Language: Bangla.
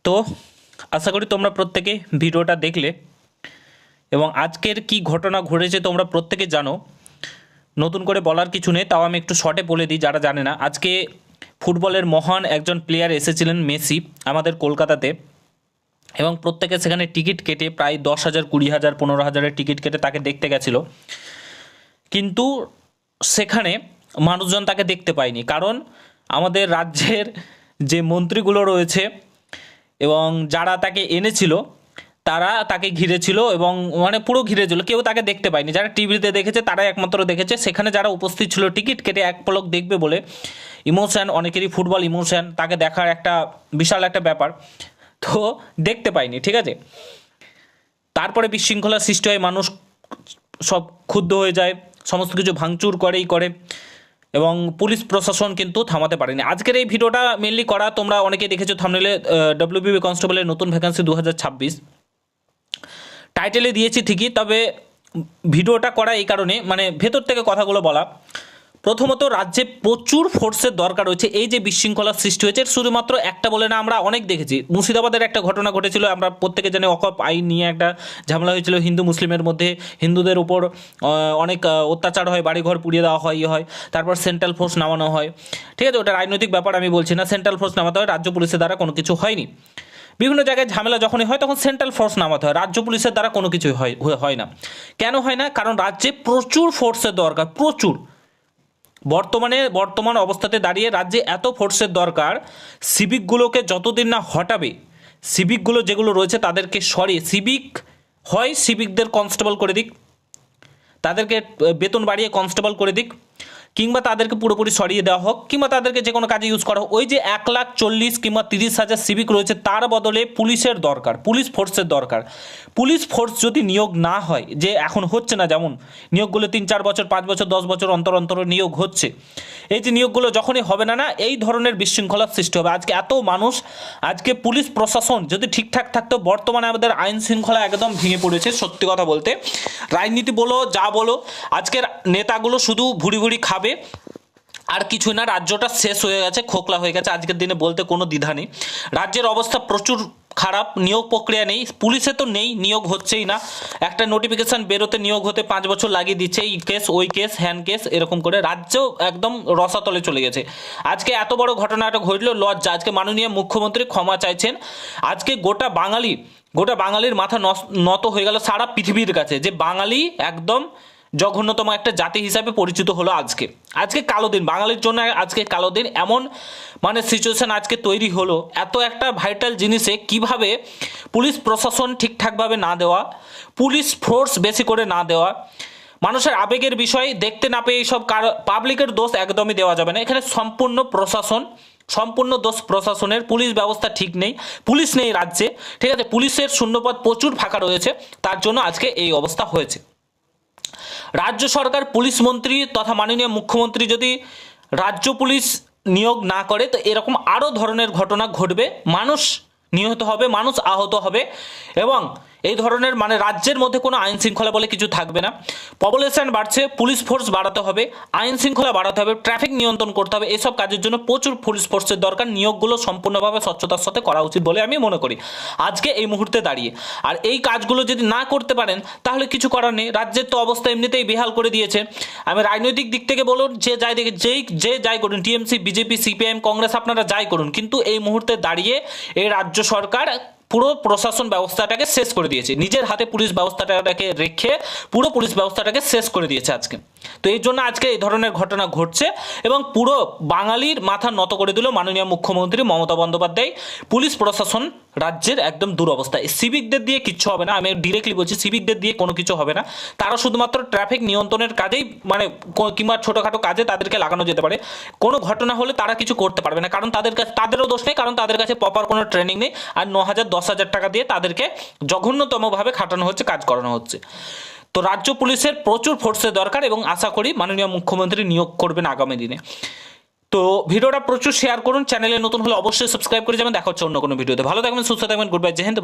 তো আশা করি তোমরা প্রত্যেকে ভিডিওটা দেখলে এবং আজকের কি ঘটনা ঘটেছে তোমরা প্রত্যেকে জানো। নতুন করে বলার কিছু নেই, তাও আমি একটু শর্টে বলে দিই যারা জানে না। আজকে ফুটবলের মহান একজন প্লেয়ার এসেছিলেন মেসি আমাদের কলকাতাতে, এবং প্রত্যেকে সেখানে টিকিট কেটে প্রায় 10,000, 20,000, 15,000-এর টিকিট কেটে তাকে দেখতে গেছিলো। কিন্তু সেখানে মানুষজন তাকে দেখতে পায়নি, কারণ আমাদের রাজ্যের যে মন্ত্রীগুলো রয়েছে এবং যারা তাকে এনেছিল তারা তাকে ঘিরেছিল, এবং মানে পুরো ঘিরেছিল, কেউ তাকে দেখতে পায়নি। যারা টিভিতে দেখেছে তারাই একমাত্র দেখেছে। সেখানে যারা উপস্থিত ছিল টিকিট কেটে এক পলক দেখবে বলে, ইমোশন, অনেকেরই ফুটবল ইমোশন, তাকে দেখার একটা বিশাল একটা ব্যাপার, তো দেখতে পাইনি, ঠিক আছে। তারপরে বিশৃঙ্খলা সৃষ্টি হয়, মানুষ সব ক্ষুব্ধ হয়ে যায়, সমস্ত কিছু ভাঙচুর করে এবং পুলিশ প্রশাসন কিন্তু থামাতে পারেনি। আজকের এই ভিডিওটা মেনলি করা, তোমরা অনেকেই দেখেছো থাম্বনেলে, ডব্লিউবিবি কনস্টেবলের নতুন ভ্যাকেন্সি 2026 টাইটেলে দিয়েছি ঠিকই, তবে ভিডিওটা করা এই কারণে, মানে ভেতর থেকে কথাগুলো বলা। প্রথমত, রাজ্যে প্রচুর ফোর্সের দরকার হয়েছে। এই যে বিশৃঙ্খলার সৃষ্টি হয়েছে, শুধুমাত্র একটা বলে না, আমরা অনেক দেখেছি। মুর্শিদাবাদের একটা ঘটনা ঘটেছিল, আমরা প্রত্যেকে জানি, ওয়াকফ আইন নিয়ে একটা ঝামেলা হয়েছিল হিন্দু মুসলিমের মধ্যে। হিন্দুদের উপর অনেক অত্যাচার হয়, বাড়িঘর পুড়িয়ে দেওয়া হয়। তারপর সেন্ট্রাল ফোর্স নামানো হয়, ঠিক আছে। ওটা রাজনৈতিক ব্যাপার আমি বলছি না, সেন্ট্রাল ফোর্স নামাতে হয়, রাজ্য পুলিশের দ্বারা কোনো কিছু হয়নি। বিভিন্ন জায়গায় ঝামেলা যখনই হয় তখন সেন্ট্রাল ফোর্স নামাতে হয়, রাজ্য পুলিশের দ্বারা কোনো কিছুই হয় না। কেন হয় না? কারণ রাজ্যে প্রচুর ফোর্সের দরকার, প্রচুর। বর্তমান অবস্থাতে দাঁড়িয়ে রাজ্যে এত ফোর্সের দরকার, সিভিকগুলোকে যতদিন না হটাবে, সিভিকগুলো যেগুলো রয়েছে তাদেরকে সরিয়ে, সিভিকদের কনস্টেবল করে দিক, তাদেরকে বেতন বাড়িয়ে কনস্টেবল করে দিক, কিংবা তাদেরকে পুরোপুরি সরিয়ে দেওয়া হোক, কিংবা তাদেরকে যে কোনো কাজে ইউজ করা হোক। ওই যে 1,40,000 কিংবা 30,000 সিভিক রয়েছে, তার বদলে পুলিশের দরকার, পুলিশ ফোর্সের দরকার। পুলিশ ফোর্স যদি নিয়োগ না হয়, যে এখন হচ্ছে না, যেমন নিয়োগগুলো 3-4 বছর, 5 বছর, 10 বছর অন্তর অন্তর নিয়োগ হচ্ছে, এই যে নিয়োগগুলো যখনই হবে না, এই ধরনের বিশৃঙ্খলার সৃষ্টি হবে। আজকে এত মানুষ, আজকে পুলিশ প্রশাসন যদি ঠিকঠাক থাকতো, বর্তমানে আমাদের আইন শৃঙ্খলা একদম ভেঙে পড়েছে। সত্যি কথা বলতে, রাজনীতি বলো যা বলো, আজকের নেতাগুলো শুধু ভুড়ি খাবে আর কিছু না। রাজ্যটা শেষ হয়ে গেছে, খোকলা হয়ে গেছে আজকের দিনে, বলতে কোনো দ্বিধা নেই। রাজ্যের অবস্থা প্রচুর খারাপ, নিয়োগ প্রক্রিয়া নেই, পুলিশে তো নেই, নিয়োগ হচ্ছেই না। একটা নোটিফিকেশন বেরোতে নিয়োগ হতে 5 বছর লাগিয়ে দিচ্ছে, এই কেস ওই কেস হ্যান কেস, এরকম করে রাজ্য একদম রসাতলে চলে গেছে। আজকে এত বড় ঘটনাটা ঘটলো, লজ্জা। আজকে মাননীয় মুখ্যমন্ত্রী ক্ষমা চাইছেন। আজকে গোটা বাঙালির মাথা নত হয়ে গেল সারা পৃথিবীর কাছে, যে বাঙালি একদম জঘন্যতম একটা জাতি হিসাবে পরিচিত হলো। আজকে কালো দিন, বাঙালির জন্য আজকে কালো দিন। এমন মানে সিচুয়েশন আজকে তৈরি হলো, এত একটা ভাইটাল জিনিসে কিভাবে পুলিশ প্রশাসন ঠিকঠাকভাবে না দেওয়া, পুলিশ ফোর্স বেশি করে না দেওয়া, মানুষের আবেগের বিষয় দেখতে না পেয়ে এইসব পাবলিকের দোষ একদমই দেওয়া যাবে না। এখানে সম্পূর্ণ দোষ প্রশাসনের। পুলিশ ব্যবস্থা ঠিক নেই, পুলিশ নেই রাজ্যে, ঠিক আছে। পুলিশের শূন্যপদ প্রচুর ফাঁকা রয়েছে, তার জন্য আজকে এই অবস্থা হয়েছে। রাজ্য সরকার, পুলিশ মন্ত্রী তথা মাননীয় মুখ্যমন্ত্রী যদি রাজ্য পুলিশ নিয়োগ না করে, তো এরকম আরও ধরনের ঘটনা ঘটবে, মানুষ নিহত হবে, মানুষ আহত হবে, এবং এই ধরনের মানে রাজ্যের মধ্যে কোনো আইন শৃঙ্খলা বলে কিছু থাকবে না। পপুলেশন বাড়ছে, পুলিশ ফোর্স বাড়াতে হবে, আইন শৃঙ্খলা বাড়াতে হবে, ট্রাফিক নিয়ন্ত্রণ করতে হবে। এসব কাজের জন্য প্রচুর পুলিশ ফোর্সের দরকার। নিয়োগগুলো সম্পূর্ণভাবে স্বচ্ছতার সাথে করা উচিত বলে আমি মনে করি আজকে এই মুহূর্তে দাঁড়িয়ে। আর এই কাজগুলো যদি না করতে পারেন তাহলে কিছু করার নেই। রাজ্যের তো অবস্থা এমনিতেই বেহাল করে দিয়েছে। আমি রাজনৈতিক দিক থেকে বলুন, যে যাই করুন, টিএমসি, বিজেপি, সিপিআইএম, কংগ্রেস, আপনারা যাই করুন, কিন্তু এই মুহূর্তে দাঁড়িয়ে এই রাজ্য সরকার পুরো প্রশাসন ব্যবস্থাটাকে শেষ করে দিয়েছে, নিজের হাতে পুলিশ ব্যবস্থাটাকে রেখে পুরো পুলিশ ব্যবস্থাটাকে শেষ করে দিয়েছে আজকে। তো এই জন্য আজকে এই ধরনের ঘটনা ঘটছে, এবং পুরো বাঙালির মাথা নত করে দিল মাননীয় মুখ্যমন্ত্রী মমতা বন্দ্যোপাধ্যায়। পুলিশ প্রশাসন রাজ্যের একদম দুরবস্থা। সিভিকদের দিয়ে কিচ্ছু হবে না, আমি ডিরেক্টলি বলছি, সিভিকদের দিয়ে কোনো কিছু হবে না। তারা শুধুমাত্র ট্রাফিক নিয়ন্ত্রণের কাজেই, মানে কিংবা ছোটোখাটো কাজে তাদেরকে লাগানো যেতে পারে। কোনো ঘটনা হলে তারা কিছু করতে পারবে না, কারণ তাদেরও দোষ নেই, কারণ তাদের কাছে প্রপার কোনো ট্রেনিং নেই। আর 9,000-10,000 টাকা দিয়ে তাদেরকে জঘন্যতমভাবে খাটানো হচ্ছে, কাজ করানো হচ্ছে। তো রাজ্য পুলিশের প্রচুর ফোর্সের দরকার, এবং আশা করি মাননীয় মুখ্যমন্ত্রী নিয়োগ করবেন আগামী দিনে। তো ভিডিওটা প্রচুর শেয়ার করুন, চ্যানেলে নতুন হলে অবশ্যই সাবস্ক্রাইব করে যাবেন। দেখা হচ্ছে অন্য কোনো ভিডিওতে। ভালো থাকবেন, সুস্থ থাকবেন, গুড বাই, জয় হিন্দ।